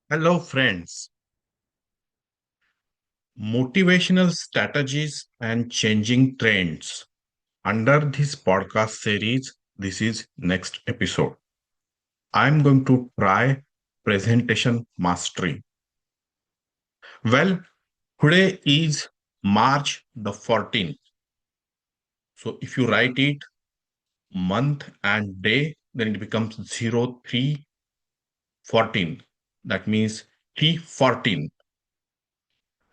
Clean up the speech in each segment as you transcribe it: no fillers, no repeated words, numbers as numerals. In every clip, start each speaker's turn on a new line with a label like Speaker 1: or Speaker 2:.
Speaker 1: Hello, friends. Motivational strategies and changing trends. Under this podcast series, this is next episode. I'm going to try presentation mastery. Well, today is March the 14th. So if you write it month and day, then it becomes 0314. That means T14,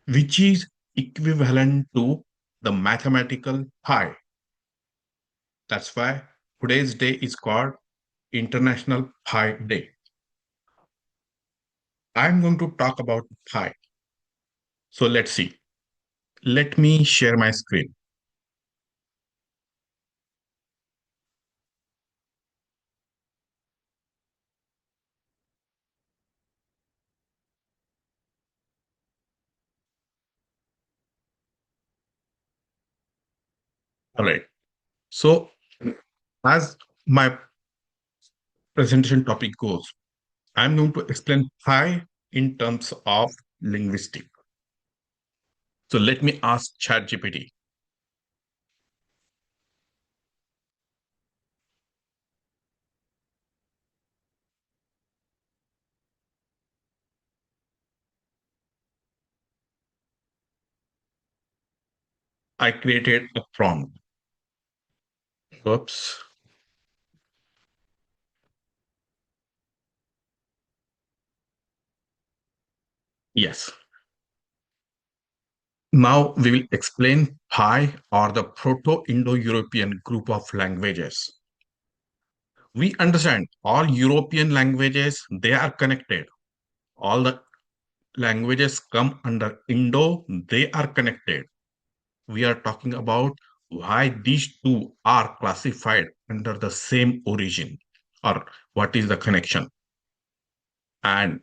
Speaker 1: which is equivalent to the mathematical pi. That's why today's day is called International Pi Day. I'm going to talk about pi. So let's see. Let me share my screen. All right. So as my presentation topic goes, I'm going to explain pi in terms of linguistic. So let me ask ChatGPT. I created a prompt. Oops. Yes. Now we will explain Pi or the Proto-Indo-European group of languages. We understand all European languages, they are connected. All the languages come under Indo, they are connected. We are talking about why these two are classified under the same origin or what is the connection. And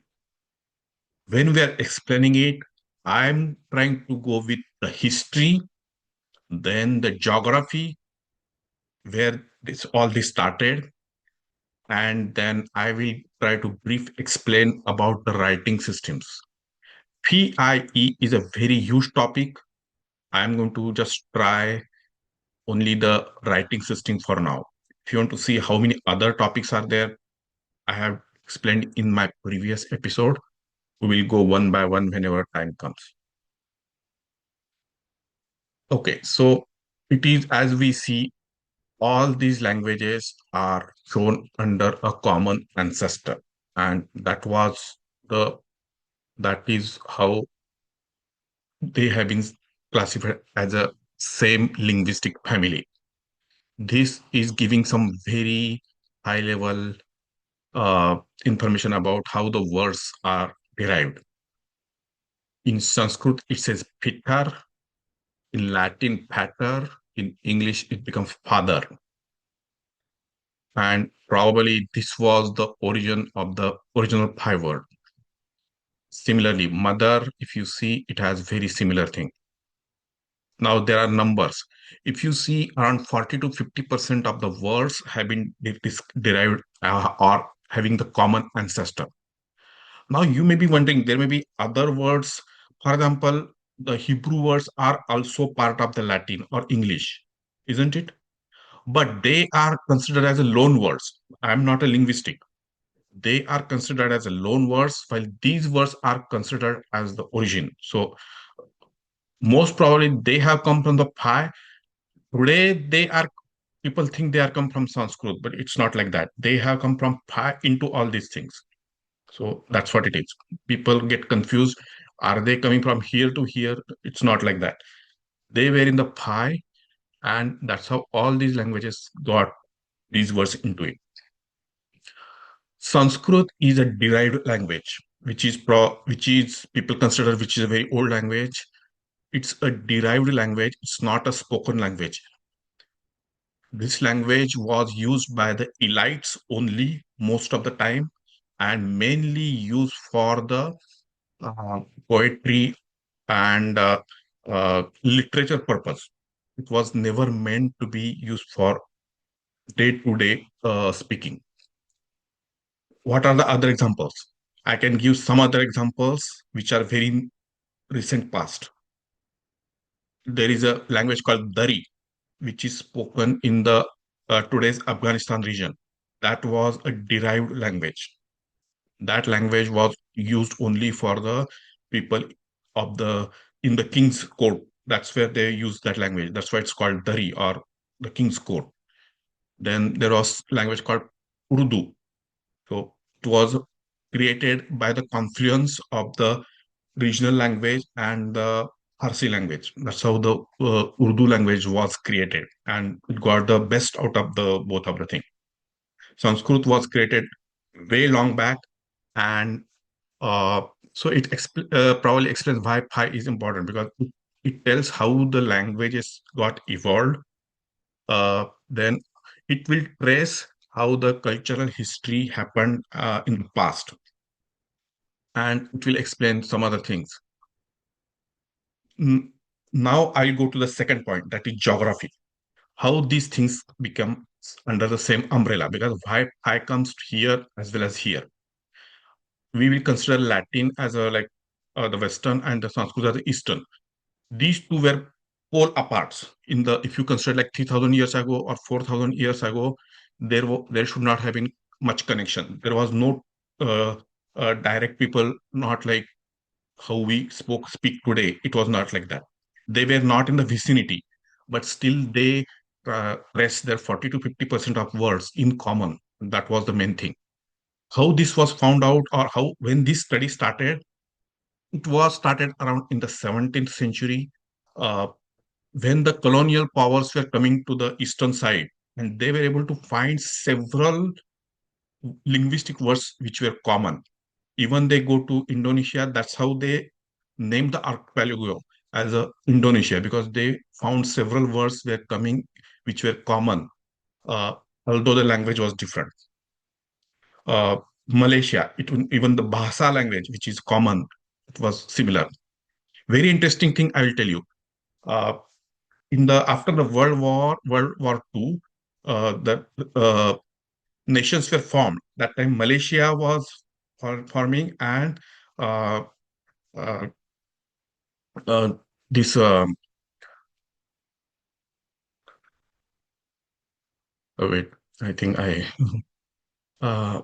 Speaker 1: when we are explaining it, I'm trying to go with the history, then the geography, where all this started, and then I will try to brief explain about the writing systems. PIE is a very huge topic. I'm going to just try only the writing system for now. If you want to see how many other topics are there, I have explained in my previous episode. We will go one by one whenever time comes. Okay, so it is as we see, all these languages are shown under a common ancestor, and the that is how they have been classified as a same linguistic family. This is giving some very high level information about how the words are derived. In Sanskrit, it says pitar. In Latin, pater. In English, it becomes father. And probably this was the origin of the original Pi word. Similarly, mother, if you see, it has very similar thing. Now there are numbers. If you see, around 40 to 50% of the words have been derived or having the common ancestor. Now you may be wondering, there may be other words. For example, the Hebrew words are also part of the Latin or English, isn't it? But they are considered as a loan words. I'm not a linguistic. They are considered as a loan words, while these words are considered as the origin. So most probably they have come from the Pi. Today they are, people think they are come from Sanskrit, but it's not like that. They have come from Pi into all these things. So that's what it is. People get confused. Are they coming from here to here? It's not like that. They were in the Pi, and that's how all these languages got these words into it. Sanskrit is a derived language, which is people consider which is a very old language. It's a derived language. It's not a spoken language. This language was used by the elites only most of the time, and mainly used for the poetry and literature purpose. It was never meant to be used for day-to-day speaking. What are the other examples? I can give some other examples which are very recent past. There is a language called Dari, which is spoken in the today's Afghanistan region. That was a derived language. That language was used only for the people of the in the king's court. That's where they use that language. That's why it's called Dari or the king's court. Then there was language called Urdu. So it was created by the confluence of the regional language and the Farsi language. That's how the Urdu language was created, and it got the best out of the both of the thing. Sanskrit was created way long back, and uh, so probably explains why pi is important because it tells how the languages got evolved. Then it will trace how the cultural history happened in the past, and it will explain some other things. Mm, Now I'll go to the second point, that is geography. How these things become under the same umbrella, because why pi comes here as well as here. We will consider Latin as a like the Western and the Sanskrit as the Eastern. These two were pole aparts in the if you consider like 3,000 years ago or 4,000 years ago, there should not have been much connection. There was no direct people, not like how we speak today. It was not like that. They were not in the vicinity, but still they pressed their 40 to 50% of words in common. That was the main thing. How this was found out, or how when this study started, it was started around in the 17th century, uh, when the colonial powers were coming to the eastern side, and they were able to find several linguistic words which were common. Even they go to Indonesia, that's how they named the archipelago as a Indonesia, because they found several words were coming which were common, uh, although the language was different. Uh, Malaysia, even the Bahasa language, which is common, it was similar. Very interesting thing I will tell you. Uh, in the after the World War II, the nations were formed. That time Malaysia was forming, and uh, uh, uh, this wait, I think I uh,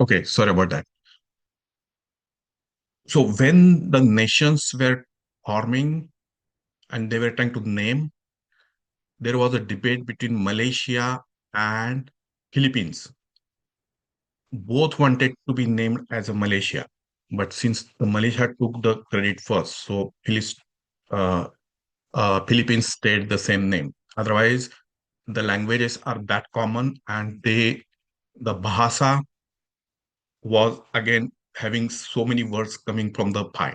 Speaker 1: okay. Sorry about that. So when the nations were forming and they were trying to name, there was a debate between Malaysia and Philippines. Both wanted to be named as a Malaysia. But since the Malaysia took the credit first, so uh, Philippines stayed the same name. Otherwise, the languages are that common, and the Bahasa was again having so many words coming from the Pi,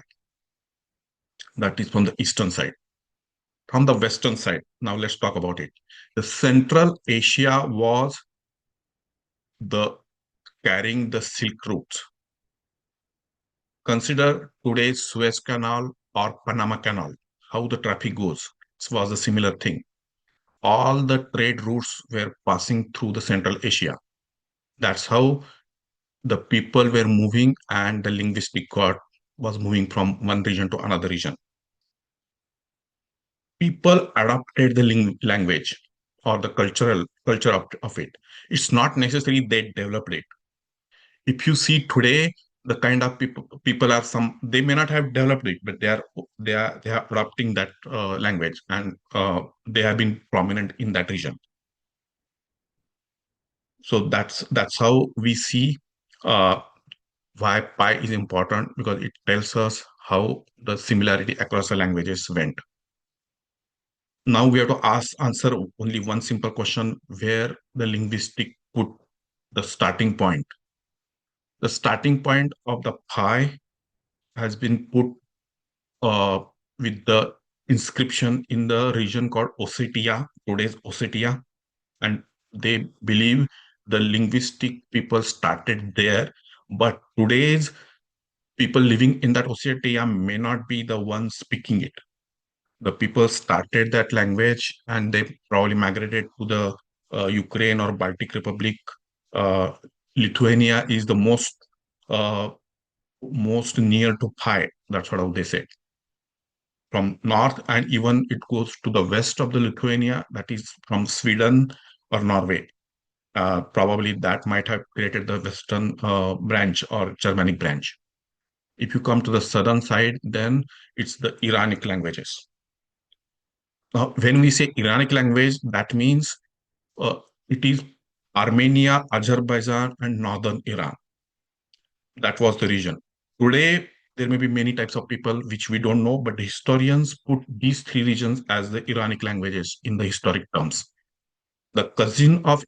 Speaker 1: that is from the eastern side. From the western side, now let's talk about it. The Central Asia was the carrying the Silk routes. Consider today's Suez Canal or Panama Canal, how the traffic goes. It was a similar thing. All the trade routes were passing through the Central Asia. That's how the people were moving and the linguistic got was moving from one region to another region. People adopted the language or the culture of it. It's not necessarily they developed it. If you see today, the kind of people are some they may not have developed it, but they are adopting that language, and they have been prominent in that region. So that's how we see uh, why pi is important, because it tells us how the similarity across the languages went. Now we have to answer only one simple question: where the linguistic put the starting point. The starting point of the pi has been put uh, with the inscription in the region called Ossetia, today's Ossetia, and they believe the linguistic people started there. But today's people living in that Ossetia may not be the ones speaking it. The people started that language and they probably migrated to the Ukraine or Baltic Republic. Uh, Lithuania is the uh, most near to Pi. That's what they say. From north, and even it goes to the west of the Lithuania, that is from Sweden or Norway. Probably that might have created the western branch or Germanic branch. If you come to the southern side, then it's the Iranic languages. Now, when we say Iranic language, that means it is Armenia, Azerbaijan, and northern Iran. That was the region. Today, there may be many types of people which we don't know, but the historians put these three regions as the Iranic languages in the historic terms. The cousin of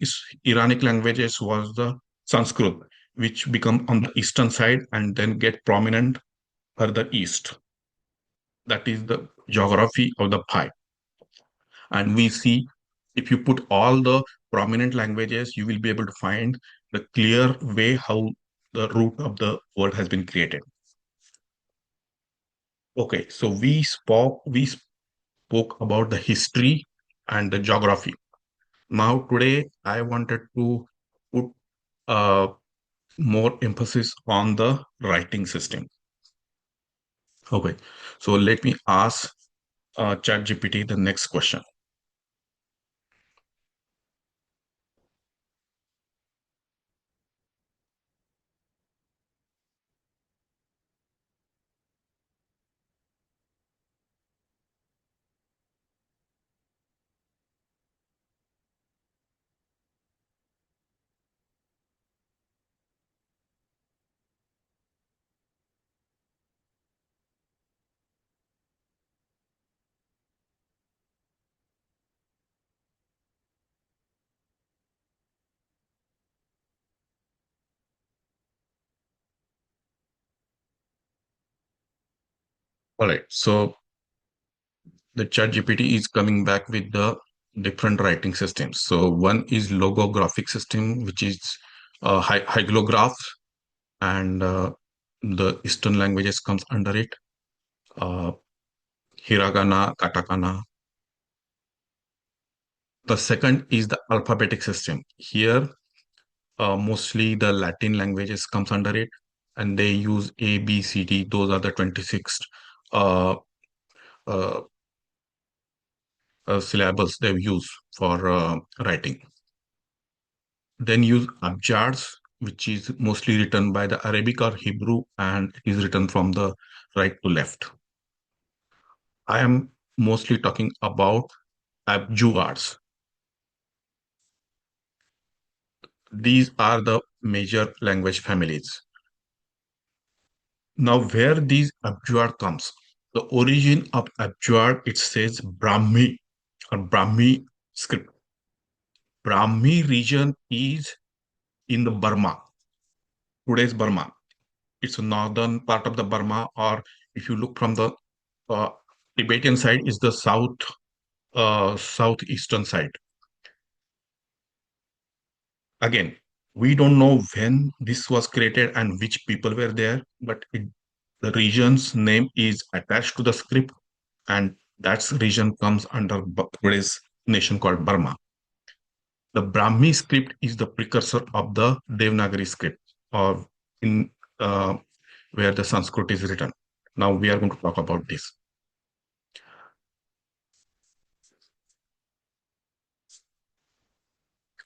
Speaker 1: Iranic languages was the Sanskrit, which become on the eastern side and then get prominent further east. That is the geography of the pie. And we see if you put all the prominent languages, you will be able to find the clear way how the root of the word has been created. Okay, so we spoke about the history and the geography. Now today I wanted to put more emphasis on the writing system. Okay, so let me ask ChatGPT the next question. All right, so the ChatGPT is coming back with the different writing systems. So one is logographic system, which is hyglograph, and the Eastern languages comes under it. Uh, Hiragana, katakana. The second is the alphabetic system. Here, mostly the Latin languages comes under it, and they use A, B, C, D. Those are the 26 uh, uh, syllables they use for writing. Then use abjads, which is mostly written by the Arabic or Hebrew, and it is written from the right to left. I am mostly talking about abjugads. These are the major language families. Now, where these Abjad comes, the origin of Abjad, it says Brahmi or Brahmi script. Brahmi region is in the Burma, today's Burma. It's a northern part of the Burma, or if you look from the uh, Tibetan side, is the southeastern side. Again, we don't know when this was created and which people were there, but the region's name is attached to the script, and that region comes under today's nation called Burma. The Brahmi script is the precursor of the Devanagari script, or in where the Sanskrit is written. Now we are going to talk about this.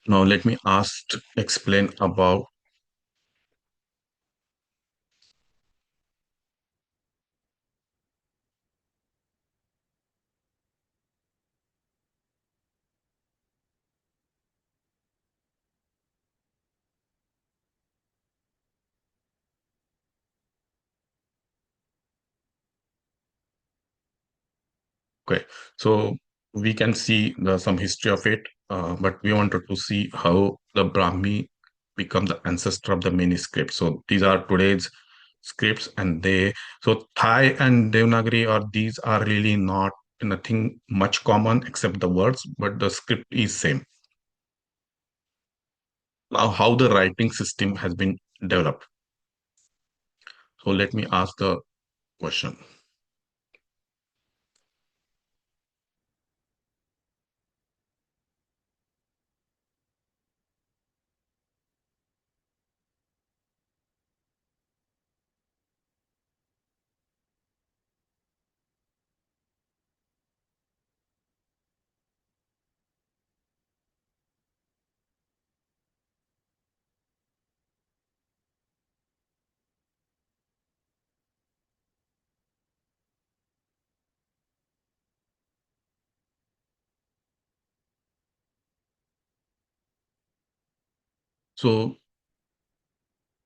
Speaker 1: Now let me explain about. Okay, so we can see some history of it, but we wanted to see how the Brahmi become the ancestor of the many scripts. So these are today's scripts, and so Thai and Devanagari, or these are really not nothing much common except the words, but the script is same. Now, how the writing system has been developed. So let me ask the question. So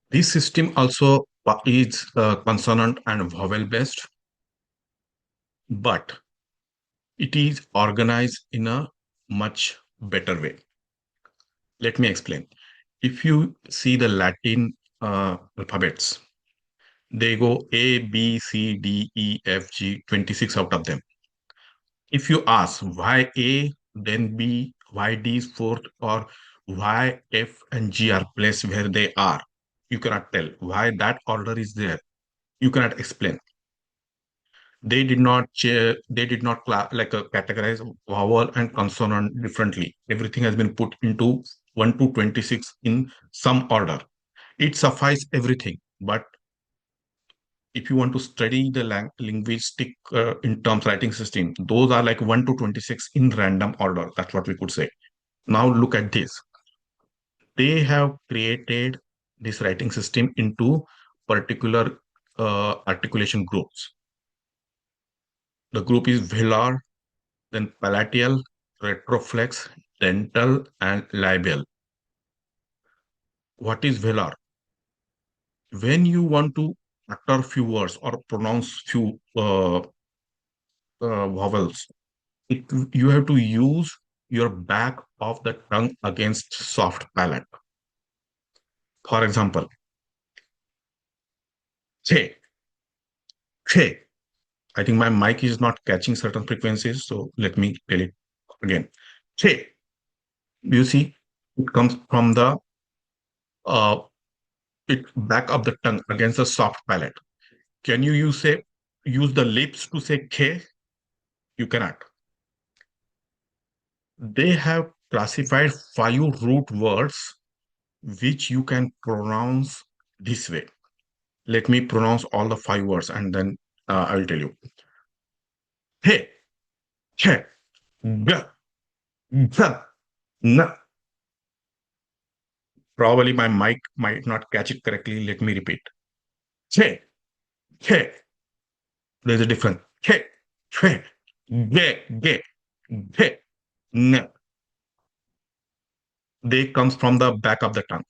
Speaker 1: this system also is consonant and vowel based, but it is organized in a much better way. Let me explain. If you see the Latin alphabets, they go A, B, C, D, E, F, G, 26 out of them. If you ask why A, then B, why D is fourth, or why F and G are placed where they are, you cannot tell. Why that order is there, you cannot explain. They did not categorize vowel and consonant differently. Everything has been put into 1 to 26 in some order. It suffices everything, but if you want to study the linguistic in terms writing system, those are like 1 to 26 in random order. That's what we could say. Now look at this. They have created this writing system into particular articulation groups. The group is velar, then palatal, retroflex, dental, and labial. What is velar? When you want to utter few words or pronounce few vowels, you have to use your back of the tongue against soft palate. For example, che, che. I think my mic is not catching certain frequencies, so let me tell it again. Che. You see, it comes from the uh, back of the tongue against the soft palate. Can you use the lips to say K? You cannot. They have classified 5 root words which you can pronounce this way. Let me pronounce all the 5 words, and then I will tell you. He, che, g, z, n. Probably my mic might not catch it correctly. Let me repeat. Che, che. There's a difference. Che, che, ge, ge, ge, n. They comes from the back of the tongue.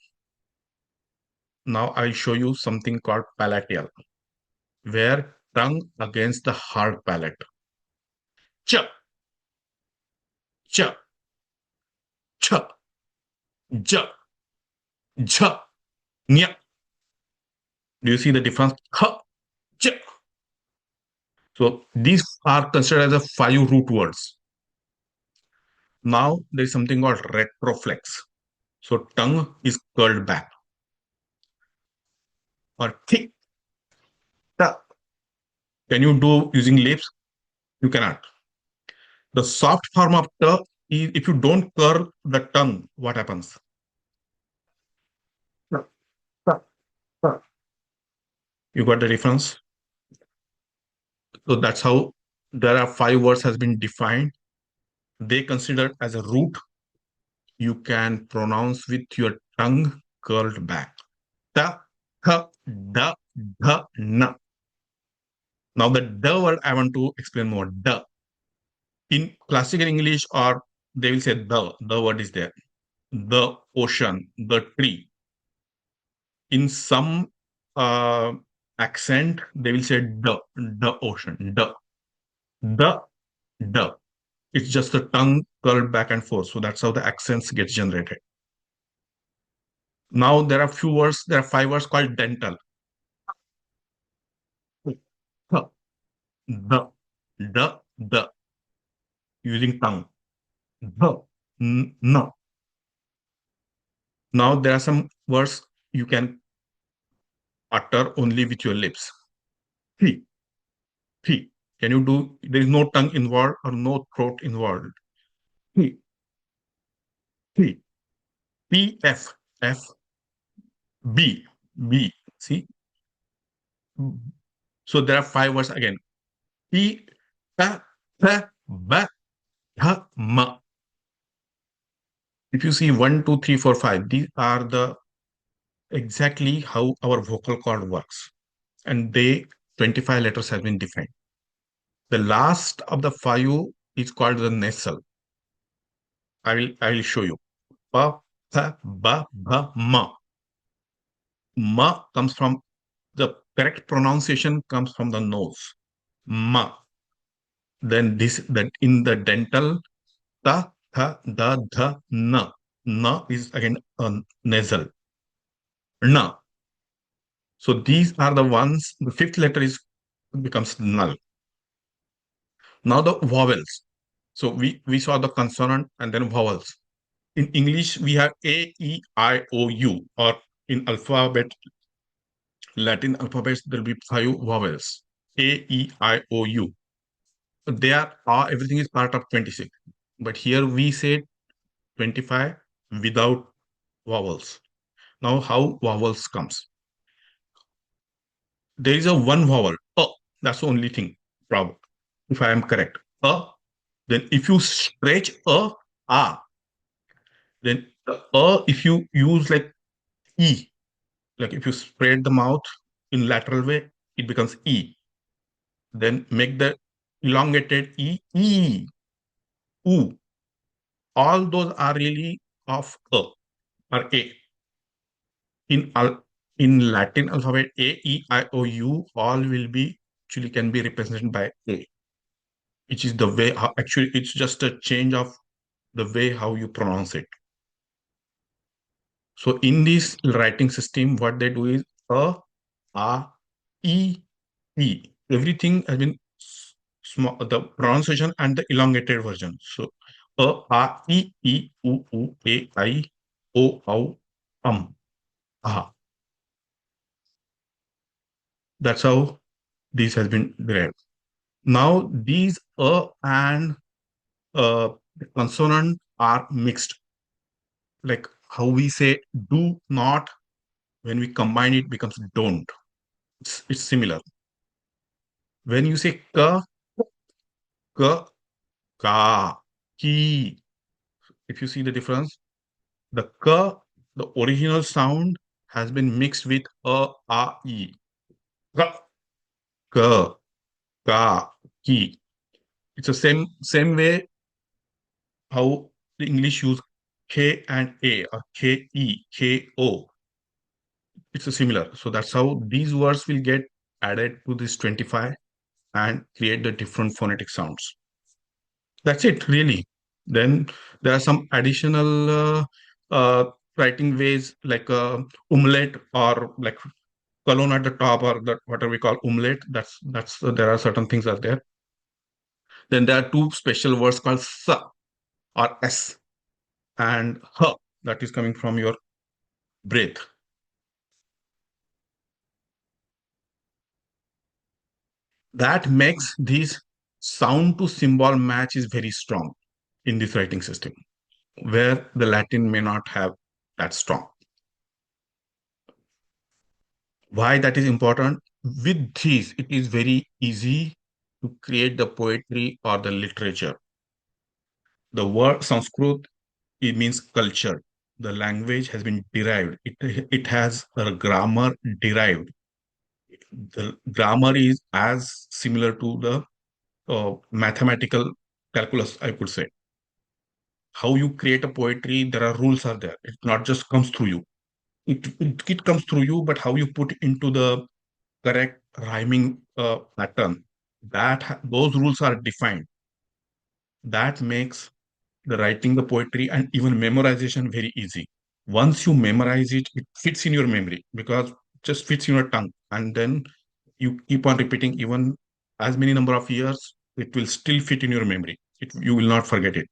Speaker 1: Now I'll show you something called palatal. where tongue against the hard palate. Ch, ch, ch, j, j, nya. Do you see the difference? H, ch. So these are considered as a 5 root words. Now there is something called retroflex. So tongue is curled back. Or thick. Ta. Can you do using lips? You cannot. The soft form of t is if you don't curl the tongue, what happens? Ta, ta, ta. You got the difference? So that's how there are 5 words has been defined. They considered as a root. You can pronounce with your tongue curled back. Ta, ha, da, dha, na. Now the the word I want to explain more. The. In classical English, or they will say the word is there. The ocean, the tree. In some uh, accent, they will say the ocean, the. It's just the tongue curled back and forth. So that's how the accents get generated. Now there are few words, there are 5 words called dental. The, using tongue. The, no. Now there are some words you can utter only with your lips. P, P. Can you do, there is no tongue involved or no throat involved. P, P, P, F, F, B, B. See? So there are 5 words again. P, P, P, B, H, M. If you see 1, 2, 3, 4, 5, these are the exactly how our vocal cord works. And they 25 letters have been defined. The last of the 5 is called the nasal. I will show you. Pa, tha, ba, bha, ma. Ma comes from the correct pronunciation comes from the nose. Ma. Then this that in the dental ta, tha, da, dha, na. Na is again nasal. Na. So these are the ones. The 5th letter is becomes null. Now the vowels. So we saw the consonant and then vowels. In English, we have A, E, I, O, U, or in Latin alphabets, there will be 5 vowels. A, E, I, O, U. They are everything is part of 26. But here we say 25 without vowels. Now how vowels comes? There is a one vowel. That's the only thing. Problem. If I am correct. Then if you stretch then the if you use like E, like if you spread the mouth in lateral way, it becomes E. Then make the elongated E, U. All those are really of or A. In in Latin alphabet, A, E, I, O, U, all will be actually can be represented by A, which is the way how, actually it's just a change of the way how you pronounce it. So in this writing system, what they do is A, E, E. Everything has been small, the pronunciation and the elongated version. So E, U, A, I, O, Ah. That's how this has been derived. Now these and consonant are mixed. Like how we say do not, when we combine it becomes don't. It's similar. When you say ka, ki, if you see the difference, the the original sound has been mixed with e. Ka, ka, ka, ki. It's the same way how the English use K and A or K E, K O. It's a similar. So that's how these words will get added to this 25 and create the different phonetic sounds. That's it, really. Then there are some additional writing ways like umlaut or like colon at the top or that whatever we call umlaut. That's there are certain things are there. Then there are two special words called sa or s and ha that is coming from your breath. That makes this sound to symbol match is very strong in this writing system, where the Latin may not have that strong. Why that is important? With this, it is very easy to create the poetry or the literature. The word Sanskrit, it means culture. The language has been derived. It has a grammar derived. The grammar is as similar to the mathematical calculus, I could say. How you create a poetry, there are rules are there. It not just comes through you. It comes through you, but how you put into the correct rhyming pattern, those rules are defined. That makes the writing the poetry and even memorization very easy. Once you memorize it, it fits in your memory because it just fits in your tongue. And then you keep on repeating even as many number of years, it will still fit in your memory. You will not forget it.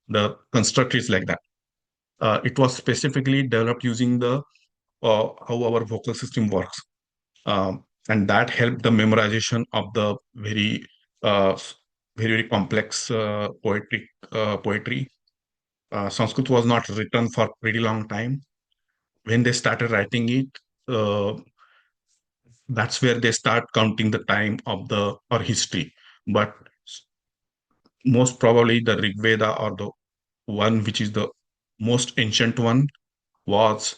Speaker 1: The construct is like that. It was specifically developed using the how our vocal system works, and that helped the memorization of the uh, very complex poetry. Sanskrit was not written for pretty long time. When they started writing it, uh, that's where they start counting the time of the or history. But most probably the Rig Veda or the one which is the most ancient one was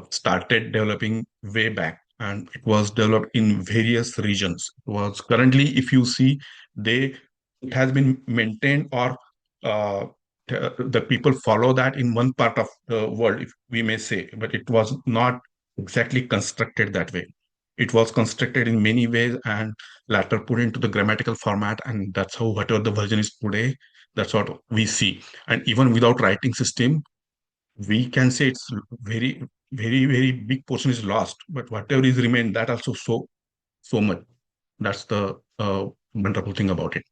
Speaker 1: started developing way back, and it was developed in various regions. It was currently, if you see, they it has been maintained or uh, the people follow that in one part of the world, if we may say, but it was not exactly constructed that way. It was constructed in many ways and later put into the grammatical format, and that's how whatever the version is today, that's what we see. And even without writing system, we can say it's very big portion is lost, but whatever is remained, that also so much. That's the wonderful thing about it.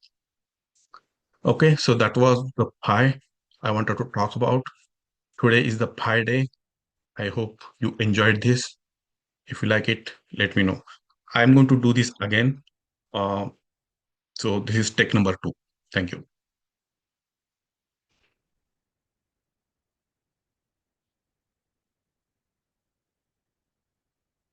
Speaker 1: Okay, so that was the pie I wanted to talk about. Today is the pie day. I hope you enjoyed this. If you like it, let me know. I'm going to do this again. Uh, so this is take number 2. Thank you.